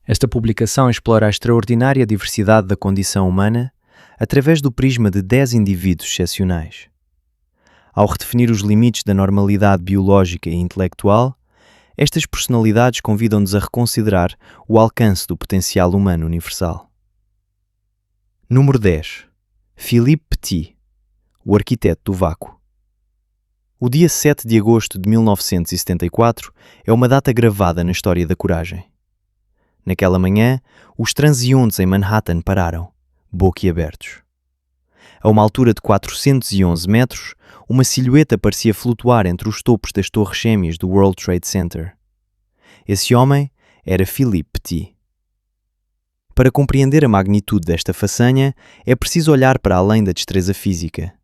Esta publicação explora a extraordinária diversidade da condição humana através do prisma de 10 indivíduos excepcionais. Ao redefinir os limites da normalidade biológica e intelectual, estas personalidades convidam-nos a reconsiderar o alcance do potencial humano universal. Número 10. Philippe Petit, o arquiteto do vácuo. O dia 7 de agosto de 1974 é uma data gravada na história da coragem. Naquela manhã, os transeuntes em Manhattan pararam, boquiabertos. A uma altura de 411 metros, uma silhueta parecia flutuar entre os topos das torres gêmeas do World Trade Center. Esse homem era Philippe Petit. Para compreender a magnitude desta façanha, é preciso olhar para além da destreza física.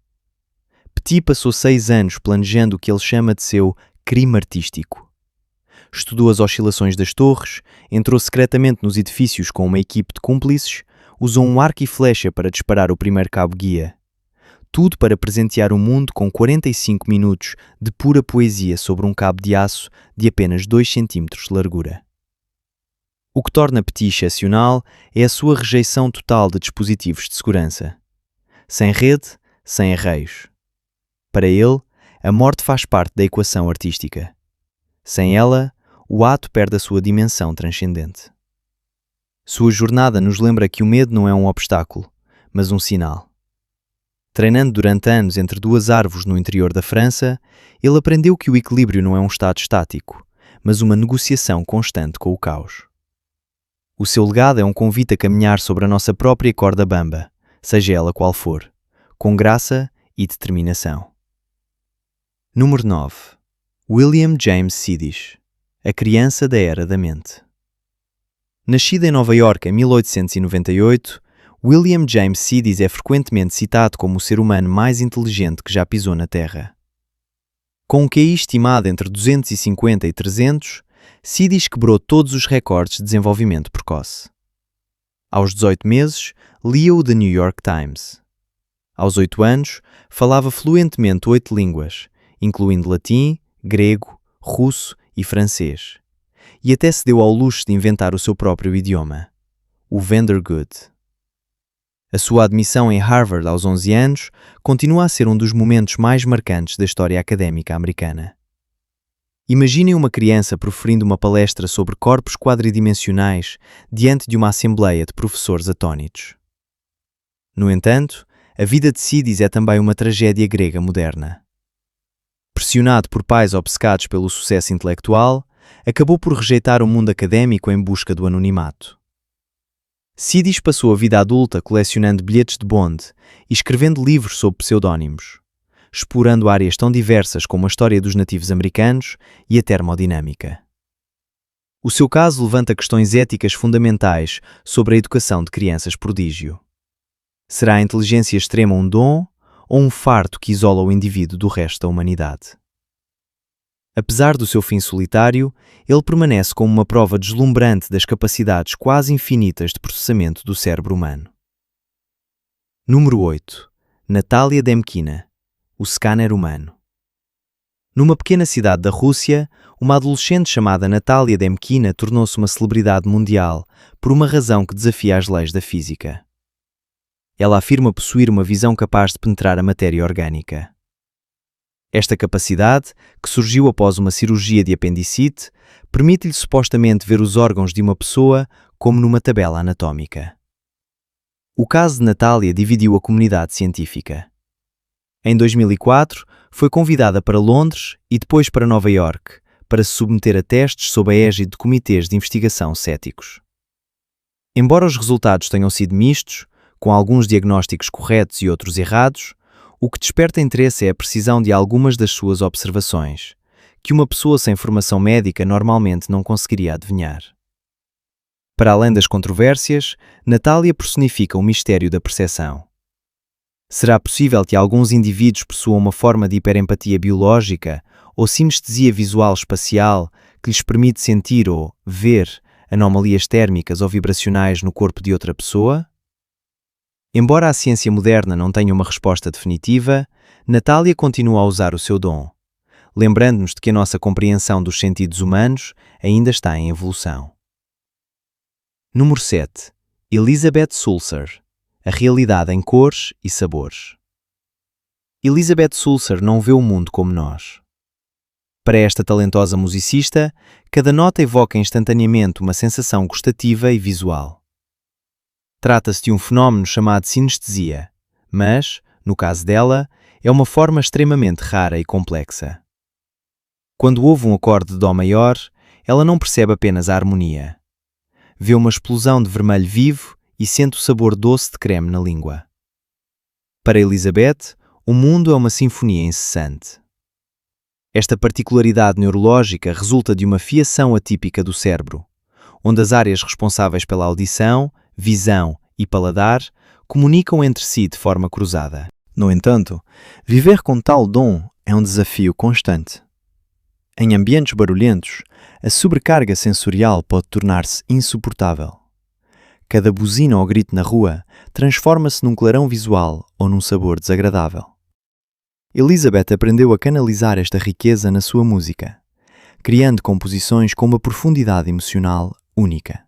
Petit passou 6 anos planejando o que ele chama de seu crime artístico. Estudou as oscilações das torres, entrou secretamente nos edifícios com uma equipe de cúmplices, usou um arco e flecha para disparar o primeiro cabo-guia. Tudo para presentear o mundo com 45 minutos de pura poesia sobre um cabo de aço de apenas 2 centímetros de largura. O que torna Petit excepcional é a sua rejeição total de dispositivos de segurança. Sem rede, sem arreios. Para ele, a morte faz parte da equação artística. Sem ela, o ato perde a sua dimensão transcendente. Sua jornada nos lembra que o medo não é um obstáculo, mas um sinal. Treinando durante anos entre 2 árvores no interior da França, ele aprendeu que o equilíbrio não é um estado estático, mas uma negociação constante com o caos. O seu legado é um convite a caminhar sobre a nossa própria corda bamba, seja ela qual for, com graça e determinação. Número 9. William James Siddish, a criança da era da mente. Nascido em Nova Iorque em 1898, William James Siddish é frequentemente citado como o ser humano mais inteligente que já pisou na Terra. Com um QI estimado entre 250 e 300, Siddish quebrou todos os recordes de desenvolvimento precoce. Aos 18 meses, lia o The New York Times. Aos 8 anos, falava fluentemente 8 línguas, incluindo latim, grego, russo e francês. E até se deu ao luxo de inventar o seu próprio idioma, o Vandergood. A sua admissão em Harvard aos 11 anos continua a ser um dos momentos mais marcantes da história académica americana. Imaginem uma criança proferindo uma palestra sobre corpos quadridimensionais diante de uma assembleia de professores atônitos. No entanto, a vida de Siddish é também uma tragédia grega moderna. Pressionado por pais obcecados pelo sucesso intelectual, acabou por rejeitar o mundo académico em busca do anonimato. Siddish passou a vida adulta colecionando bilhetes de bonde e escrevendo livros sob pseudónimos, explorando áreas tão diversas como a história dos nativos americanos e a termodinâmica. O seu caso levanta questões éticas fundamentais sobre a educação de crianças prodígio. Será a inteligência extrema um dom ou um fardo que isola o indivíduo do resto da humanidade? Apesar do seu fim solitário, ele permanece como uma prova deslumbrante das capacidades quase infinitas de processamento do cérebro humano. Número 8. Natalia Demkina, o scanner humano. Numa pequena cidade da Rússia, uma adolescente chamada Natalia Demkina tornou-se uma celebridade mundial por uma razão que desafia as leis da física. Ela afirma possuir uma visão capaz de penetrar a matéria orgânica. Esta capacidade, que surgiu após uma cirurgia de apendicite, permite-lhe supostamente ver os órgãos de uma pessoa como numa tabela anatómica. O caso de Natalia dividiu a comunidade científica. Em 2004, foi convidada para Londres e depois para Nova Iorque para se submeter a testes sob a égide de comitês de investigação céticos. Embora os resultados tenham sido mistos, com alguns diagnósticos corretos e outros errados, o que desperta interesse é a precisão de algumas das suas observações, que uma pessoa sem formação médica normalmente não conseguiria adivinhar. Para além das controvérsias, Natalia personifica o mistério da percepção. Será possível que alguns indivíduos possuam uma forma de hiperempatia biológica ou sinestesia visual espacial que lhes permite sentir ou ver anomalias térmicas ou vibracionais no corpo de outra pessoa? Embora a ciência moderna não tenha uma resposta definitiva, Natalia continua a usar o seu dom, lembrando-nos de que a nossa compreensão dos sentidos humanos ainda está em evolução. Número 7. Elizabeth Sulzer. A realidade em cores e sabores. Elizabeth Sulzer não vê o mundo como nós. Para esta talentosa musicista, cada nota evoca instantaneamente uma sensação gustativa e visual. Trata-se de um fenómeno chamado sinestesia, mas, no caso dela, é uma forma extremamente rara e complexa. Quando ouve um acorde de Dó maior, ela não percebe apenas a harmonia. Vê uma explosão de vermelho vivo e sente o sabor doce de creme na língua. Para Elizabeth, o mundo é uma sinfonia incessante. Esta particularidade neurológica resulta de uma fiação atípica do cérebro, onde as áreas responsáveis pela audição, visão e paladar comunicam entre si de forma cruzada. No entanto, viver com tal dom é um desafio constante. Em ambientes barulhentos, a sobrecarga sensorial pode tornar-se insuportável. Cada buzina ou grito na rua transforma-se num clarão visual ou num sabor desagradável. Elizabeth aprendeu a canalizar esta riqueza na sua música, criando composições com uma profundidade emocional única.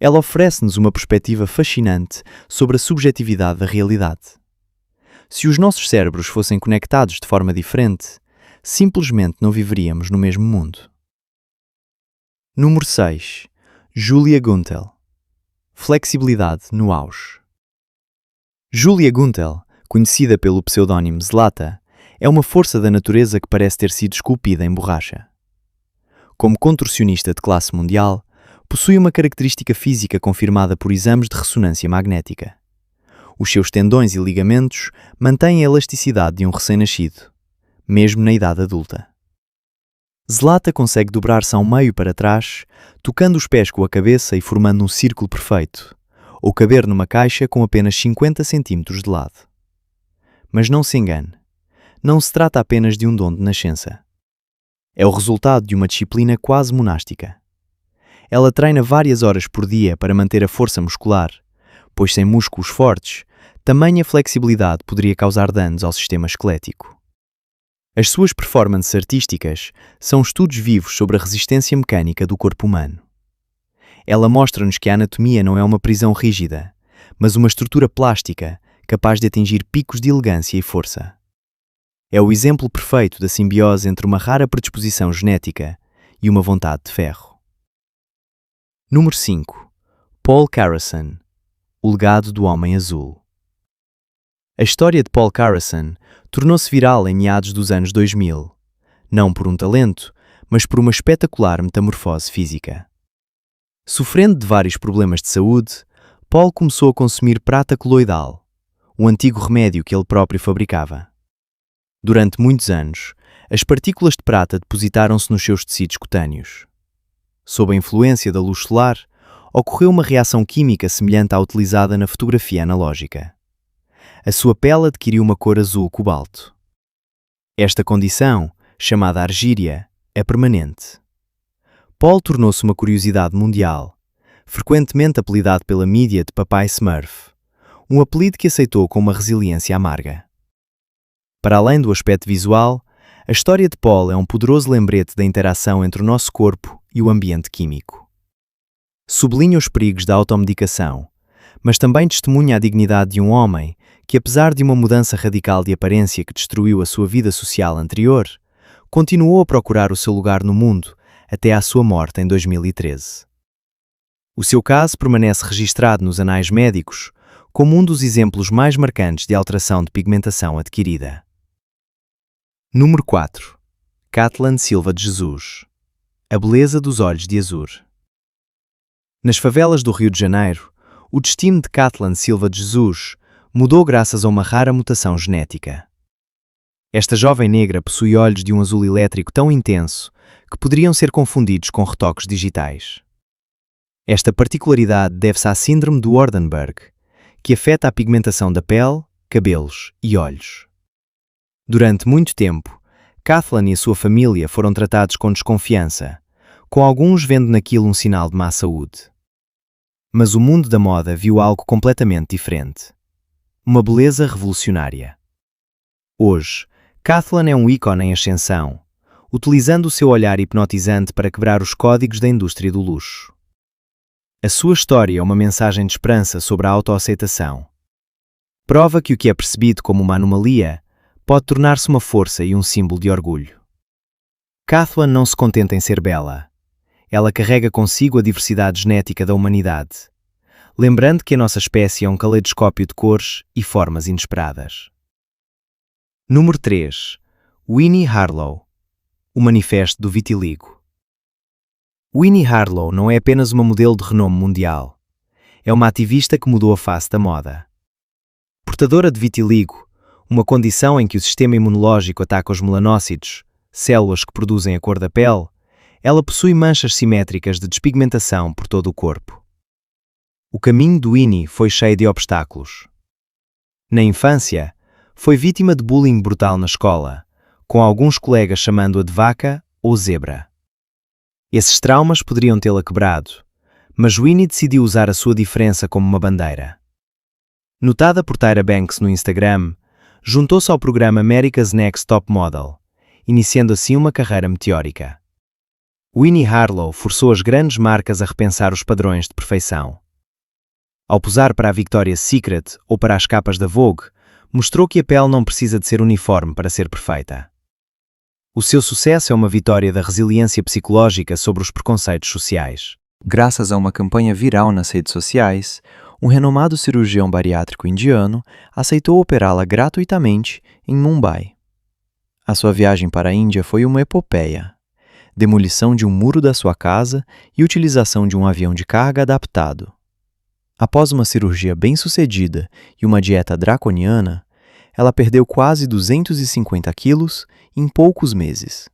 Ela oferece-nos uma perspectiva fascinante sobre a subjetividade da realidade. Se os nossos cérebros fossem conectados de forma diferente, simplesmente não viveríamos no mesmo mundo. Número 6. Julia Guntel. Flexibilidade no auge. Julia Guntel, conhecida pelo pseudónimo Zlata, é uma força da natureza que parece ter sido esculpida em borracha. Como contorcionista de classe mundial, possui uma característica física confirmada por exames de ressonância magnética. Os seus tendões e ligamentos mantêm a elasticidade de um recém-nascido, mesmo na idade adulta. Zlata consegue dobrar-se ao meio para trás, tocando os pés com a cabeça e formando um círculo perfeito, ou caber numa caixa com apenas 50 cm de lado. Mas não se engane, não se trata apenas de um dom de nascença. É o resultado de uma disciplina quase monástica. Ela treina várias horas por dia para manter a força muscular, pois sem músculos fortes, tamanha flexibilidade poderia causar danos ao sistema esquelético. As suas performances artísticas são estudos vivos sobre a resistência mecânica do corpo humano. Ela mostra-nos que a anatomia não é uma prisão rígida, mas uma estrutura plástica capaz de atingir picos de elegância e força. É o exemplo perfeito da simbiose entre uma rara predisposição genética e uma vontade de ferro. Número 5. Paul Carrason. O legado do Homem Azul. A história de Paul Carrason tornou-se viral em meados dos anos 2000, não por um talento, mas por uma espetacular metamorfose física. Sofrendo de vários problemas de saúde, Paul começou a consumir prata coloidal, o antigo remédio que ele próprio fabricava. Durante muitos anos, as partículas de prata depositaram-se nos seus tecidos cutâneos. Sob a influência da luz solar, ocorreu uma reação química semelhante à utilizada na fotografia analógica. A sua pele adquiriu uma cor azul cobalto. Esta condição, chamada argíria, é permanente. Paul tornou-se uma curiosidade mundial, frequentemente apelidado pela mídia de Papai Smurf, um apelido que aceitou com uma resiliência amarga. Para além do aspecto visual, a história de Paul é um poderoso lembrete da interação entre o nosso corpo e o ambiente químico. Sublinha os perigos da automedicação, mas também testemunha a dignidade de um homem que, apesar de uma mudança radical de aparência que destruiu a sua vida social anterior, continuou a procurar o seu lugar no mundo até à sua morte em 2013. O seu caso permanece registrado nos anais médicos como um dos exemplos mais marcantes de alteração de pigmentação adquirida. Número 4. Kathleen Silva de Jesus. A beleza dos olhos de azur. Nas favelas do Rio de Janeiro, o destino de Kathleen Silva de Jesus mudou graças a uma rara mutação genética. Esta jovem negra possui olhos de um azul elétrico tão intenso que poderiam ser confundidos com retoques digitais. Esta particularidade deve-se à síndrome de Waardenburg, que afeta a pigmentação da pele, cabelos e olhos. Durante muito tempo, Kathleen e a sua família foram tratados com desconfiança, com alguns vendo naquilo um sinal de má saúde. Mas o mundo da moda viu algo completamente diferente. Uma beleza revolucionária. Hoje, Kathleen é um ícone em ascensão, utilizando o seu olhar hipnotizante para quebrar os códigos da indústria do luxo. A sua história é uma mensagem de esperança sobre a autoaceitação. Prova que o que é percebido como uma anomalia pode tornar-se uma força e um símbolo de orgulho. Kathleen não se contenta em ser bela. Ela carrega consigo a diversidade genética da humanidade, lembrando que a nossa espécie é um caleidoscópio de cores e formas inesperadas. Número 3. Winnie Harlow, o Manifesto do Vitiligo. Winnie Harlow não é apenas uma modelo de renome mundial. É uma ativista que mudou a face da moda. Portadora de vitiligo, uma condição em que o sistema imunológico ataca os melanócitos, células que produzem a cor da pele, ela possui manchas simétricas de despigmentação por todo o corpo. O caminho de Winnie foi cheio de obstáculos. Na infância, foi vítima de bullying brutal na escola, com alguns colegas chamando-a de vaca ou zebra. Esses traumas poderiam tê-la quebrado, mas Winnie decidiu usar a sua diferença como uma bandeira. Notada por Tyra Banks no Instagram, juntou-se ao programa America's Next Top Model, iniciando assim uma carreira meteórica. Winnie Harlow forçou as grandes marcas a repensar os padrões de perfeição. Ao posar para a Victoria's Secret ou para as capas da Vogue, mostrou que a pele não precisa de ser uniforme para ser perfeita. O seu sucesso é uma vitória da resiliência psicológica sobre os preconceitos sociais. Graças a uma campanha viral nas redes sociais, um renomado cirurgião bariátrico indiano aceitou operá-la gratuitamente em Mumbai. A sua viagem para a Índia foi uma epopeia. Demolição de um muro da sua casa e utilização de um avião de carga adaptado. Após uma cirurgia bem-sucedida e uma dieta draconiana, ela perdeu quase 250 quilos em poucos meses.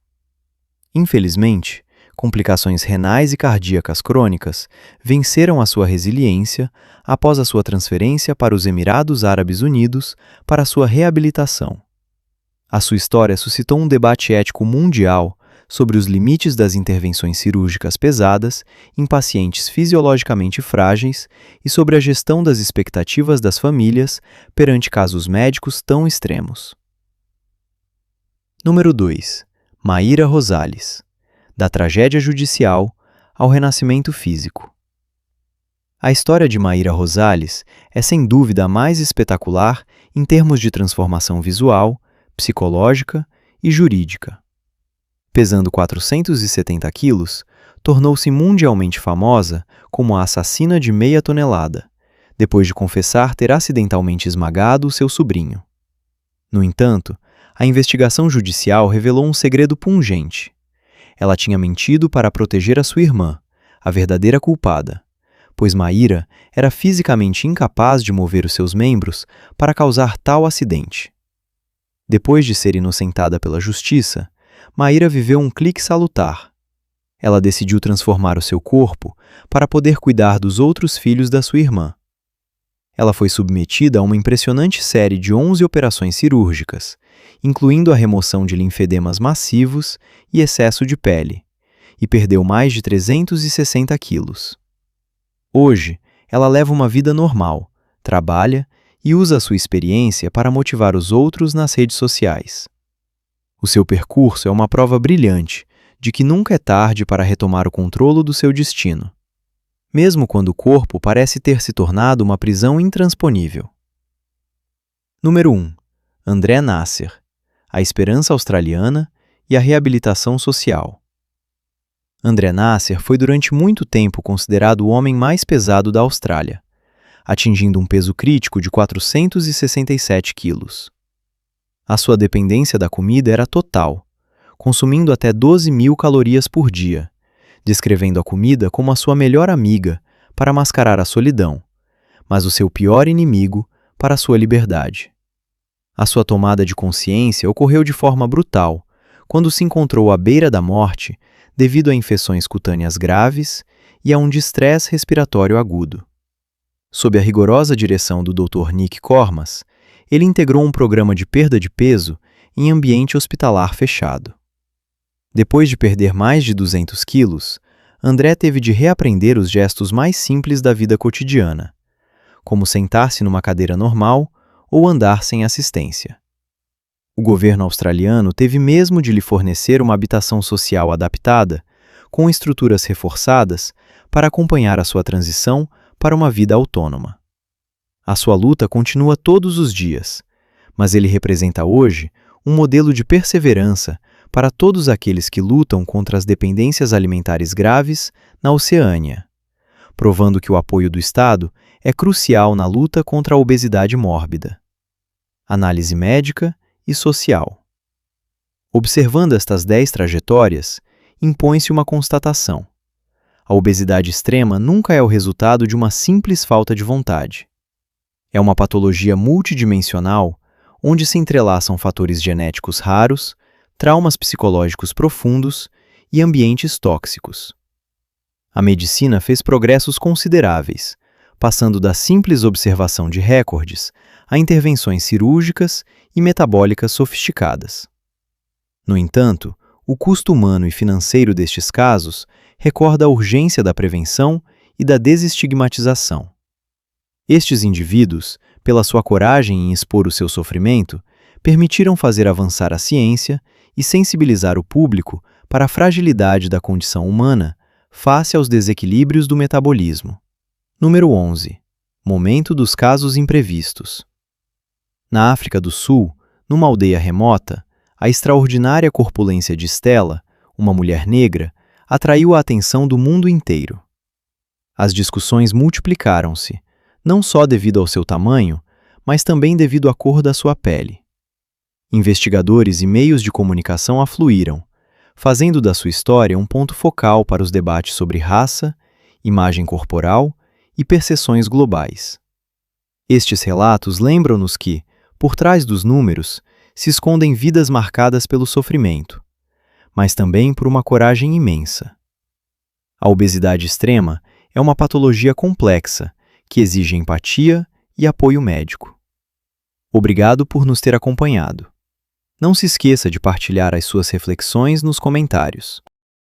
Infelizmente, complicações renais e cardíacas crônicas venceram a sua resiliência após a sua transferência para os Emirados Árabes Unidos para sua reabilitação. A sua história suscitou um debate ético mundial sobre os limites das intervenções cirúrgicas pesadas em pacientes fisiologicamente frágeis e sobre a gestão das expectativas das famílias perante casos médicos tão extremos. Número 2. Maíra Rosales, da tragédia judicial ao renascimento físico. A história de Maíra Rosales é sem dúvida a mais espetacular em termos de transformação visual, psicológica e jurídica. Pesando 470 quilos, tornou-se mundialmente famosa como a assassina de meia tonelada, depois de confessar ter acidentalmente esmagado o seu sobrinho. No entanto, a investigação judicial revelou um segredo pungente. Ela tinha mentido para proteger a sua irmã, a verdadeira culpada, pois Maíra era fisicamente incapaz de mover os seus membros para causar tal acidente. Depois de ser inocentada pela justiça, Maíra viveu um clique salutar. Ela decidiu transformar o seu corpo para poder cuidar dos outros filhos da sua irmã. Ela foi submetida a uma impressionante série de 11 operações cirúrgicas, incluindo a remoção de linfedemas massivos e excesso de pele, e perdeu mais de 360 quilos. Hoje, ela leva uma vida normal, trabalha e usa a sua experiência para motivar os outros nas redes sociais. O seu percurso é uma prova brilhante de que nunca é tarde para retomar o controle do seu destino, mesmo quando o corpo parece ter se tornado uma prisão intransponível. Número 1. André Nasser, a esperança australiana e a reabilitação social. André Nasser foi durante muito tempo considerado o homem mais pesado da Austrália, atingindo um peso crítico de 467 quilos. A sua dependência da comida era total, consumindo até 12.000 calorias por dia, descrevendo a comida como a sua melhor amiga para mascarar a solidão, mas o seu pior inimigo para a sua liberdade. A sua tomada de consciência ocorreu de forma brutal, quando se encontrou à beira da morte devido a infecções cutâneas graves e a um distresse respiratório agudo. Sob a rigorosa direção do Dr. Nick Cormas, ele integrou um programa de perda de peso em ambiente hospitalar fechado. Depois de perder mais de 200 quilos, André teve de reaprender os gestos mais simples da vida cotidiana, como sentar-se numa cadeira normal ou andar sem assistência. O governo australiano teve mesmo de lhe fornecer uma habitação social adaptada, com estruturas reforçadas para acompanhar a sua transição para uma vida autônoma. A sua luta continua todos os dias, mas ele representa hoje um modelo de perseverança para todos aqueles que lutam contra as dependências alimentares graves na Oceânia, provando que o apoio do Estado é crucial na luta contra a obesidade mórbida. Análise médica e social. Observando estas 10 trajetórias, impõe-se uma constatação. A obesidade extrema nunca é o resultado de uma simples falta de vontade. É uma patologia multidimensional onde se entrelaçam fatores genéticos raros, traumas psicológicos profundos e ambientes tóxicos. A medicina fez progressos consideráveis, passando da simples observação de recordes a intervenções cirúrgicas e metabólicas sofisticadas. No entanto, o custo humano e financeiro destes casos recorda a urgência da prevenção e da desestigmatização. Estes indivíduos, pela sua coragem em expor o seu sofrimento, permitiram fazer avançar a ciência e sensibilizar o público para a fragilidade da condição humana face aos desequilíbrios do metabolismo. Número 11. Momento dos casos imprevistos. Na África do Sul, numa aldeia remota, a extraordinária corpulência de Stella, uma mulher negra, atraiu a atenção do mundo inteiro. As discussões multiplicaram-se, não só devido ao seu tamanho, mas também devido à cor da sua pele. Investigadores e meios de comunicação afluíram, fazendo da sua história um ponto focal para os debates sobre raça, imagem corporal e percepções globais. Estes relatos lembram-nos que, por trás dos números, se escondem vidas marcadas pelo sofrimento, mas também por uma coragem imensa. A obesidade extrema é uma patologia complexa que exige empatia e apoio médico. Obrigado por nos ter acompanhado. Não se esqueça de partilhar as suas reflexões nos comentários.